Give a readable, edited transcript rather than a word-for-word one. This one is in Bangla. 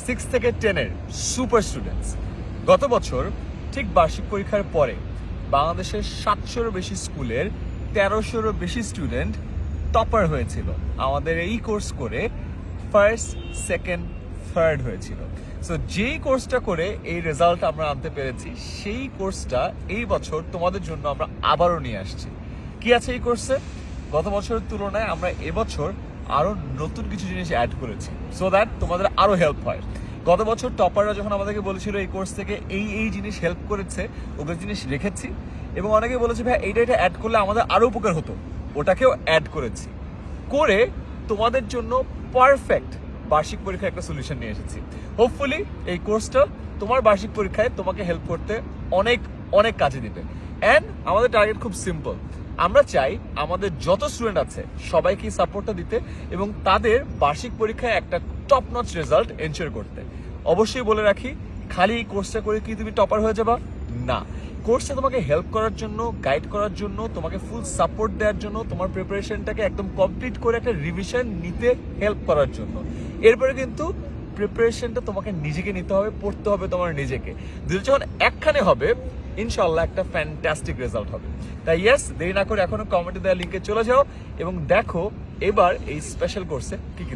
6 থেকে 10 এর সুপার স্টুডেন্টস। গত বছর ঠিক বার্ষিক পরীক্ষার পরে বাংলাদেশের 700-রও বেশি স্কুলের 1300-রও বেশি স্টুডেন্ট টপার হয়েছিল। আমাদের এই কোর্স করে ফার্স্ট, সেকেন্ড, থার্ড হয়েছিল। সো যেই কোর্সটা করে এই রেজাল্ট আমরা আনতে পেরেছি, সেই কোর্সটা এই বছর তোমাদের জন্য আমরা আবারও নিয়ে আসছি। কি আছে এই কোর্সে? গত বছরের তুলনায় আমরা এবছর আরো নতুন কিছু জিনিস অ্যাড করেছি, সো দ্যাট তোমাদের আরো হেল্প হয়। গত বছর টপাররা যখন আমাদেরকে বলেছিল এই কোর্স থেকে এই জিনিস হেল্প করেছে, ওগুলো জিনিস রেখেছি, এবং অনেকে বলেছে ভাই এটা অ্যাড করলে আমাদের আরো উপকার হতো, ওটাকেও অ্যাড করেছি। করে তোমাদের জন্য পারফেক্ট বার্ষিক পরীক্ষার একটা সলিউশন নিয়ে এসেছি। হোপফুলি এই কোর্সটা তোমার বার্ষিক পরীক্ষায় তোমাকে হেল্প করতে অনেক অনেক কাজে দিবে। অ্যান্ড আমাদের টার্গেট খুব সিম্পল, আমরা চাই আমাদের যত স্টুডেন্ট আছে সবাইকে সাপোর্টটা দিতে এবং তাদের বার্ষিক পরীক্ষায় একটা টপ নচ রেজাল্ট এনশিওর করতে। অবশ্যই বলে রাখি, খালি এই কোর্সটা করে কি তুমি টপার হয়ে যাবা? না, কোর্সটা তোমাকে হেল্প করার জন্য, গাইড করার জন্য, তোমাকে ফুল সাপোর্ট দেওয়ার জন্য, তোমার প্রিপারেশনটাকে একদম কমপ্লিট করে একটা রিভিশন নিতে হেল্প করার জন্য। এরপরে কিন্তু প্রিপারেশনটা তোমাকে নিজেকে নিতে হবে, পড়তে হবে তোমার নিজেকে। দুটো যখন একখানে হবে, ইনশাল্লাহ একটা ফ্যান্টাস্টিক রেজাল্ট হবে। তাই ইয়েস, দেরি না করে এখনো কমেন্টে দেওয়া লিঙ্কে চলে যাও এবং দেখো এবার এই স্পেশাল কোর্সে কি কি